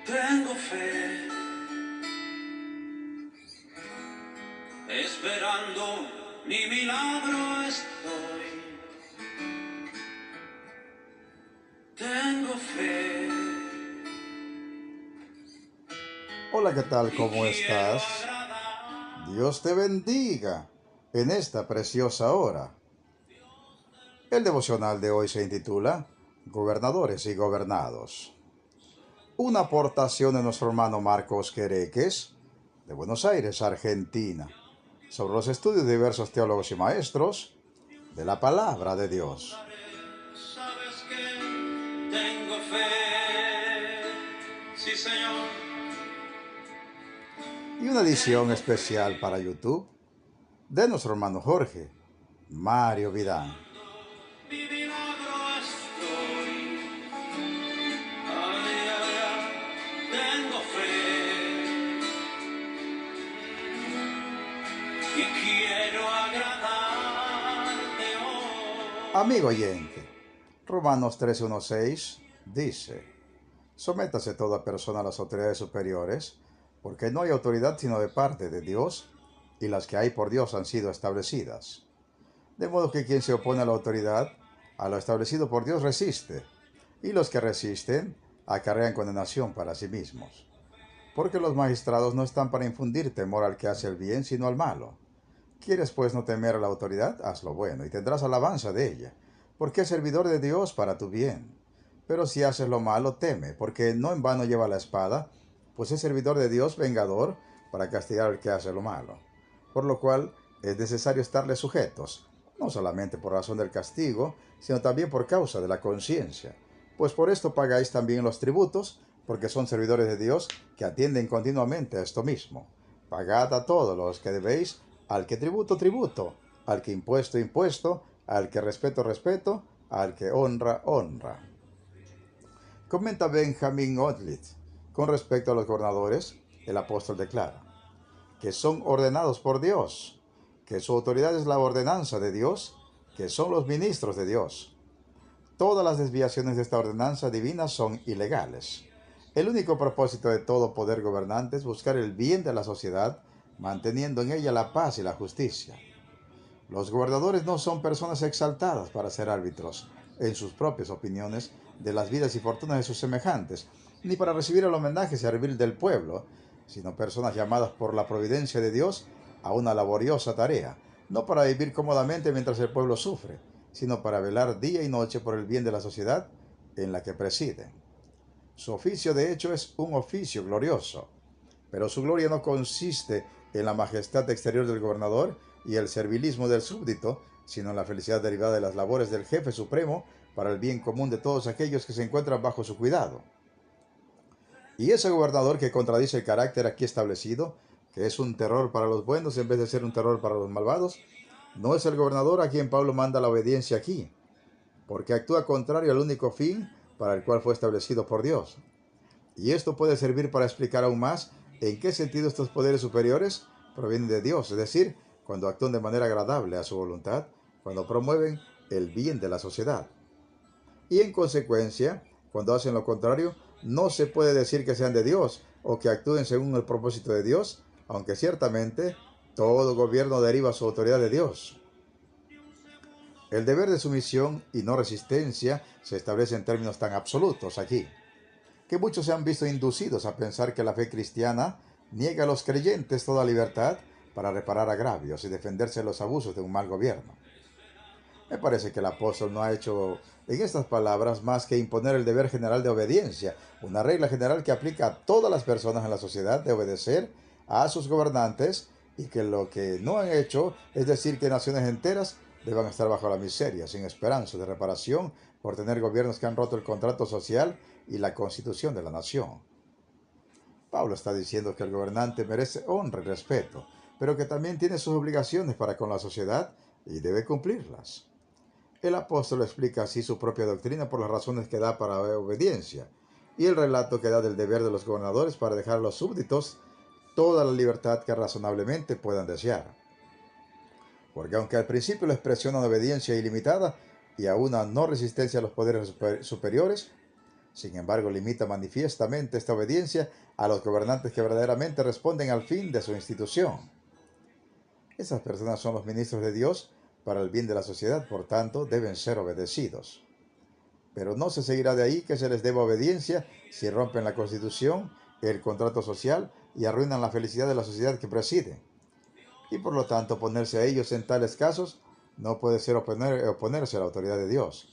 Tengo fe, esperando mi milagro estoy. Tengo fe Hola, ¿qué tal? y ¿Cómo quiero estás? agradar. Dios te bendiga en esta preciosa hora. El devocional de hoy se intitula Gobernadores y Gobernados. Una aportación de nuestro hermano Marcos Quereques, de Buenos Aires, Argentina, sobre los estudios de diversos teólogos y maestros de la palabra de Dios. Sabes que tengo fe, sí Señor, Y una edición tengo fe. especial para YouTube de nuestro hermano Jorge Mario Vidán. Mi milagro estoy. Ay, ay, ay, tengo fe y quiero agradarte hoy. Amigo oyente, Romanos 13:16 dice: Sométase toda persona a las autoridades superiores, porque no hay autoridad sino de parte de Dios, y las que hay por Dios han sido establecidas. De modo que quien se opone a la autoridad, a lo establecido por Dios resiste, y los que resisten acarrean condenación para sí mismos. Porque los magistrados no están para infundir temor al que hace el bien, sino al malo. ¿Quieres pues no temer a la autoridad? Haz lo bueno, y tendrás alabanza de ella, porque es servidor de Dios para tu bien. Pero si haces lo malo, teme, porque no en vano lleva la espada, pues es servidor de Dios vengador para castigar al que hace lo malo. Por lo cual es necesario estarle sujetos, no solamente por razón del castigo, sino también por causa de la conciencia. Pues por esto pagáis también los tributos, porque son servidores de Dios que atienden continuamente a esto mismo. Pagad a todos los que debéis, al que tributo, tributo, al que impuesto, impuesto, al que respeto, respeto, al que honra, honra. Comenta Benjamin Otlit, con respecto a los gobernadores, el apóstol declara que son ordenados por Dios, que su autoridad es la ordenanza de Dios, que son los ministros de Dios. Todas las desviaciones de esta ordenanza divina son ilegales. El único propósito de todo poder gobernante es buscar el bien de la sociedad, manteniendo en ella la paz y la justicia. Los gobernadores no son personas exaltadas para ser árbitros, en sus propias opiniones, de las vidas y fortunas de sus semejantes, ni para recibir el homenaje servil del pueblo, sino personas llamadas por la providencia de Dios a una laboriosa tarea, no para vivir cómodamente mientras el pueblo sufre, sino para velar día y noche por el bien de la sociedad en la que presiden. Su oficio, de hecho, es un oficio glorioso, pero su gloria no consiste en la majestad exterior del gobernador y el servilismo del súbdito, sino en la felicidad derivada de las labores del jefe supremo para el bien común de todos aquellos que se encuentran bajo su cuidado. Y ese gobernador que contradice el carácter aquí establecido, que es un terror para los buenos en vez de ser un terror para los malvados, no es el gobernador a quien Pablo manda la obediencia aquí, porque actúa contrario al único fin para el cual fue establecido por Dios. Y esto puede servir para explicar aún más en qué sentido estos poderes superiores provienen de Dios, es decir, cuando actúan de manera agradable a su voluntad, cuando promueven el bien de la sociedad. Y en consecuencia, cuando hacen lo contrario, no se puede decir que sean de Dios o que actúen según el propósito de Dios, aunque ciertamente todo gobierno deriva su autoridad de Dios. El deber de sumisión y no resistencia se establece en términos tan absolutos aquí, que muchos se han visto inducidos a pensar que la fe cristiana niega a los creyentes toda libertad para reparar agravios y defenderse de los abusos de un mal gobierno. Me parece que el apóstol no ha hecho en estas palabras más que imponer el deber general de obediencia, una regla general que aplica a todas las personas en la sociedad de obedecer a sus gobernantes, y que lo que no han hecho es decir que naciones enteras deban estar bajo la miseria, sin esperanza de reparación, por tener gobiernos que han roto el contrato social y la constitución de la nación. Pablo está diciendo que el gobernante merece honra y respeto, pero que también tiene sus obligaciones para con la sociedad y debe cumplirlas. El apóstol explica así su propia doctrina por las razones que da para obediencia, y el relato que da del deber de los gobernadores para dejar a los súbditos toda la libertad que razonablemente puedan desear. Porque aunque al principio la expresión de obediencia ilimitada y a una no resistencia a los poderes superiores, Sin embargo, limita manifiestamente esta obediencia a los gobernantes que verdaderamente responden al fin de su institución. Esas personas son los ministros de Dios para el bien de la sociedad, por tanto, deben ser obedecidos. Pero no se seguirá de ahí que se les deba obediencia si rompen la Constitución, el contrato social y arruinan la felicidad de la sociedad que presiden. Y por lo tanto, oponerse a ellos en tales casos no puede ser oponerse a la autoridad de Dios.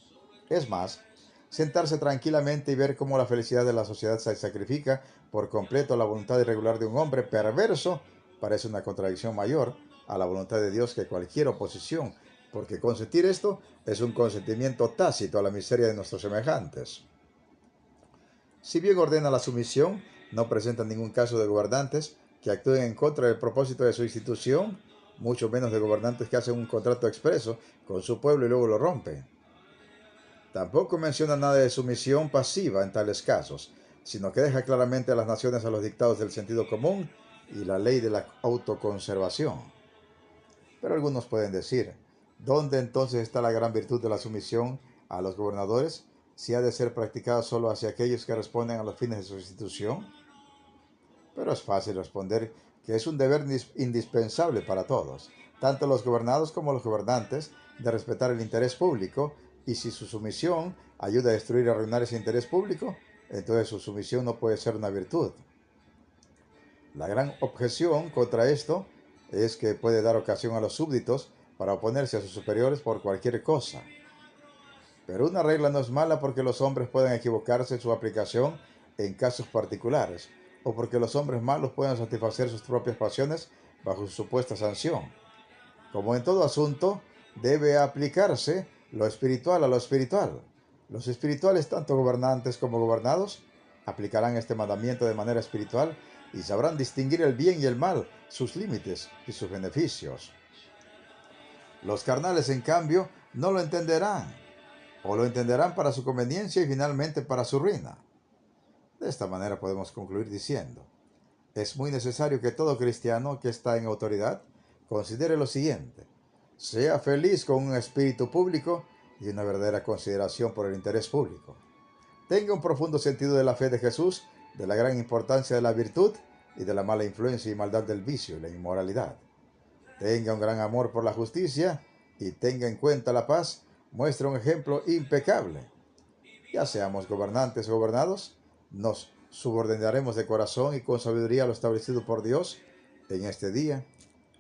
Es más, sentarse tranquilamente y ver cómo la felicidad de la sociedad se sacrifica por completo a la voluntad irregular de un hombre perverso parece una contradicción mayor a la voluntad de Dios que cualquier oposición, porque consentir esto es un consentimiento tácito a la miseria de nuestros semejantes. Si bien ordena la sumisión, no presenta ningún caso de gobernantes que actúen en contra del propósito de su institución, mucho menos de gobernantes que hacen un contrato expreso con su pueblo y luego lo rompen. Tampoco menciona nada de sumisión pasiva en tales casos, sino que deja claramente a las naciones a los dictados del sentido común y la ley de la autoconservación. Pero algunos pueden decir, ¿dónde entonces está la gran virtud de la sumisión a los gobernadores si ha de ser practicada solo hacia aquellos que responden a los fines de su institución? Pero es fácil responder que es un deber indispensable para todos, tanto los gobernados como los gobernantes, de respetar el interés público, y si su sumisión ayuda a destruir y arruinar ese interés público, entonces su sumisión no puede ser una virtud. La gran objeción contra esto es que puede dar ocasión a los súbditos para oponerse a sus superiores por cualquier cosa. Pero una regla no es mala porque los hombres pueden equivocarse en su aplicación en casos particulares, o porque los hombres malos pueden satisfacer sus propias pasiones bajo su supuesta sanción. Como en todo asunto, debe aplicarse lo espiritual a lo espiritual. Los espirituales, tanto gobernantes como gobernados, aplicarán este mandamiento de manera espiritual y sabrán distinguir el bien y el mal, sus límites y sus beneficios. Los carnales, en cambio, no lo entenderán, o lo entenderán para su conveniencia y finalmente para su ruina. De esta manera podemos concluir diciendo, es muy necesario que todo cristiano que está en autoridad considere lo siguiente: sea feliz con un espíritu público y una verdadera consideración por el interés público. Tenga un profundo sentido de la fe de Jesús, de la gran importancia de la virtud y de la mala influencia y maldad del vicio y la inmoralidad. Tenga un gran amor por la justicia y tenga en cuenta la paz. Muestra un ejemplo impecable. Ya seamos gobernantes o gobernados, nos subordinaremos de corazón y con sabiduría a lo establecido por Dios en este día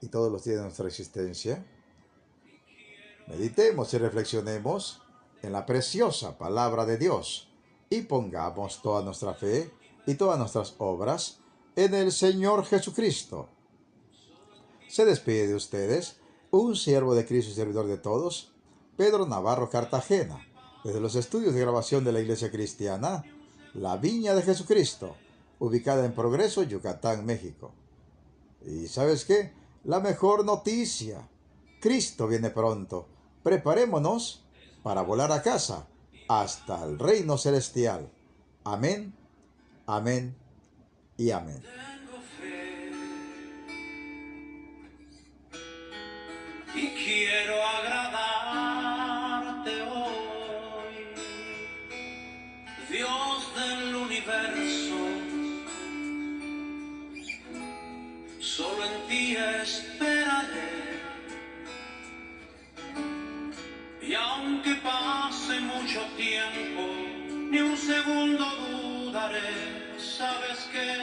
y todos los días de nuestra existencia. Meditemos y reflexionemos en la preciosa palabra de Dios y pongamos toda nuestra fe y todas nuestras obras en el Señor Jesucristo. Se despide de ustedes un siervo de Cristo y servidor de todos, Pedro Navarro Cartagena, desde los estudios de grabación de la Iglesia Cristiana, La Viña de Jesucristo, ubicada en Progreso, Yucatán, México. ¿Y sabes qué? La mejor noticia: Cristo viene pronto. Preparémonos para volar a casa, hasta el reino celestial. Amén, amén y amén. Tengo fe y quiero agradarte hoy, Dios del universo. Solo en ti esperaré, y aunque pase mucho tiempo, ni un segundo dudaré. Sabes que